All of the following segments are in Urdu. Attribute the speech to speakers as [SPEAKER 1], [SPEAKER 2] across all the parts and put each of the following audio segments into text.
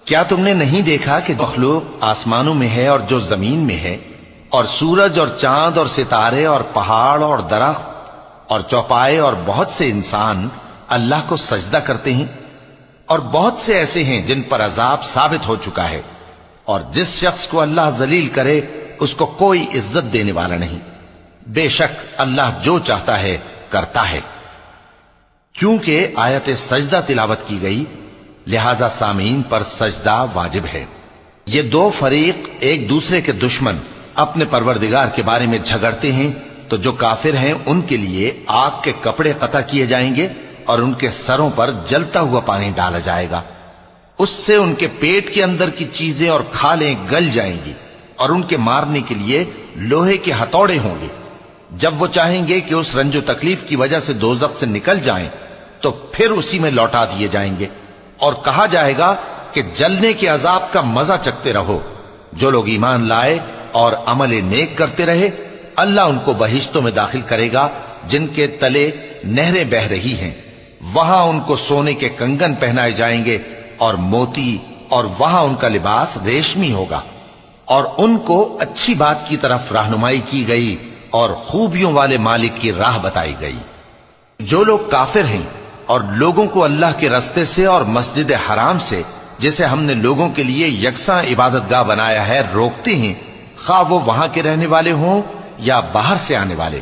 [SPEAKER 1] کیا تم نے نہیں دیکھا کہ مخلوق آسمانوں میں ہے اور جو زمین میں ہے، اور سورج اور چاند اور ستارے اور پہاڑ اور درخت اور چوپائے اور بہت سے انسان اللہ کو سجدہ کرتے ہیں، اور بہت سے ایسے ہیں جن پر عذاب ثابت ہو چکا ہے، اور جس شخص کو اللہ ذلیل کرے اس کو کوئی عزت دینے والا نہیں۔ بے شک اللہ جو چاہتا ہے کرتا ہے۔ چونکہ آیت سجدہ تلاوت کی گئی لہذا سامعین پر سجدہ واجب ہے۔ یہ دو فریق ایک دوسرے کے دشمن اپنے پروردگار کے بارے میں جھگڑتے ہیں، تو جو کافر ہیں ان کے لیے آگ کے کپڑے قطع کیے جائیں گے اور ان کے سروں پر جلتا ہوا پانی ڈالا جائے گا، اس سے ان کے پیٹ کے اندر کی چیزیں اور کھالیں گل جائیں گی، اور ان کے مارنے کے لیے لوہے کے ہتھوڑے ہوں گے۔ جب وہ چاہیں گے کہ اس رنج و تکلیف کی وجہ سے دوزخ سے نکل جائیں تو پھر اسی میں لوٹا دیے جائیں گے، اور کہا جائے گا کہ جلنے کے عذاب کا مزہ چکھتے رہو۔ جو لوگ ایمان لائے اور عمل نیک کرتے رہے اللہ ان کو بہشتوں میں داخل کرے گا جن کے تلے نہریں بہ رہی ہیں، وہاں ان کو سونے کے کنگن پہنائے جائیں گے اور موتی، اور وہاں ان کا لباس ریشمی ہوگا، اور ان کو اچھی بات کی طرف رہنمائی کی گئی اور خوبیوں والے مالک کی راہ بتائی گئی۔ جو لوگ کافر ہیں اور لوگوں کو اللہ کے رستے سے اور مسجد حرام سے جسے ہم نے لوگوں کے لیے یکساں عبادت گاہ بنایا ہے روکتے ہیں، خواہ وہ وہاں کے رہنے والے ہوں یا باہر سے آنے والے،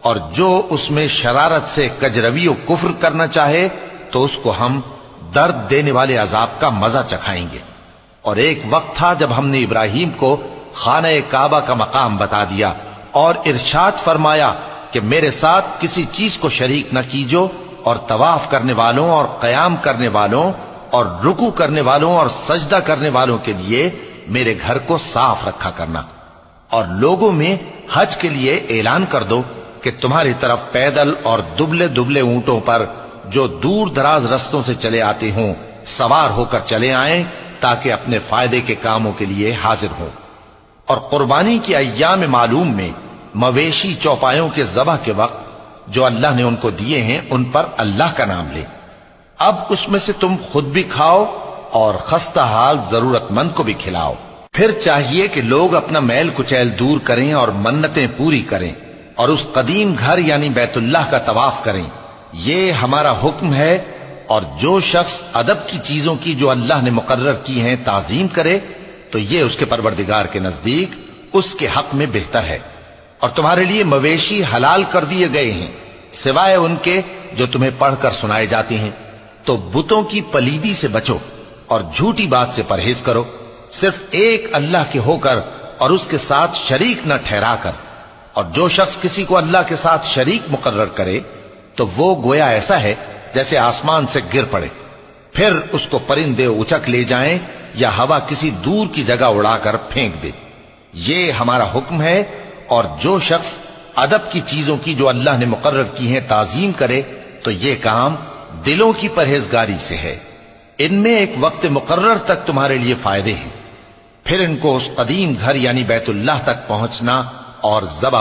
[SPEAKER 1] اور جو اس میں شرارت سے کجروی و کفر کرنا چاہے تو اس کو ہم درد دینے والے عذاب کا مزہ چکھائیں گے۔ اور ایک وقت تھا جب ہم نے ابراہیم کو خانہ کعبہ کا مقام بتا دیا اور ارشاد فرمایا کہ میرے ساتھ کسی چیز کو شریک نہ کیجو، اور طواف کرنے والوں اور قیام کرنے والوں اور رکوع کرنے والوں اور سجدہ کرنے والوں کے لیے میرے گھر کو صاف رکھا کرنا، اور لوگوں میں حج کے لیے اعلان کر دو کہ تمہاری طرف پیدل اور دبلے دبلے اونٹوں پر جو دور دراز رستوں سے چلے آتے ہوں سوار ہو کر چلے آئیں تاکہ اپنے فائدے کے کاموں کے لیے حاضر ہوں۔ اور قربانی کی ایام معلوم میں مویشی چوپایوں کے ذبح کے وقت جو اللہ نے ان کو دیے ہیں ان پر اللہ کا نام لے۔ اب اس میں سے تم خود بھی کھاؤ اور خستہ حال ضرورت مند کو بھی کھلاؤ۔ پھر چاہیے کہ لوگ اپنا میل کچیل دور کریں اور منتیں پوری کریں اور اس قدیم گھر یعنی بیت اللہ کا طواف کریں، یہ ہمارا حکم ہے۔ اور جو شخص ادب کی چیزوں کی جو اللہ نے مقرر کی ہیں تعظیم کرے تو یہ اس کے پروردگار کے نزدیک اس کے حق میں بہتر ہے۔ اور تمہارے لیے مویشی حلال کر دیے گئے ہیں سوائے ان کے جو تمہیں پڑھ کر سنائے جاتے ہیں، تو بتوں کی پلیدی سے بچو اور جھوٹی بات سے پرہیز کرو، صرف ایک اللہ کے ہو کر اور اس کے ساتھ شریک نہ ٹھہرا کر۔ اور جو شخص کسی کو اللہ کے ساتھ شریک مقرر کرے تو وہ گویا ایسا ہے جیسے آسمان سے گر پڑے، پھر اس کو پرندے اچک لے جائیں یا ہوا کسی دور کی جگہ اڑا کر پھینک دے۔ یہ ہمارا حکم ہے۔ اور جو شخص ادب کی چیزوں کی جو اللہ نے مقرر کی ہیں تعظیم کرے تو یہ کام دلوں کی پرہیزگاری سے ہے۔ ان میں ایک وقت مقرر تک تمہارے لیے فائدے ہیں، پھر ان کو اس قدیم گھر یعنی بیت اللہ تک پہنچنا اور ذبح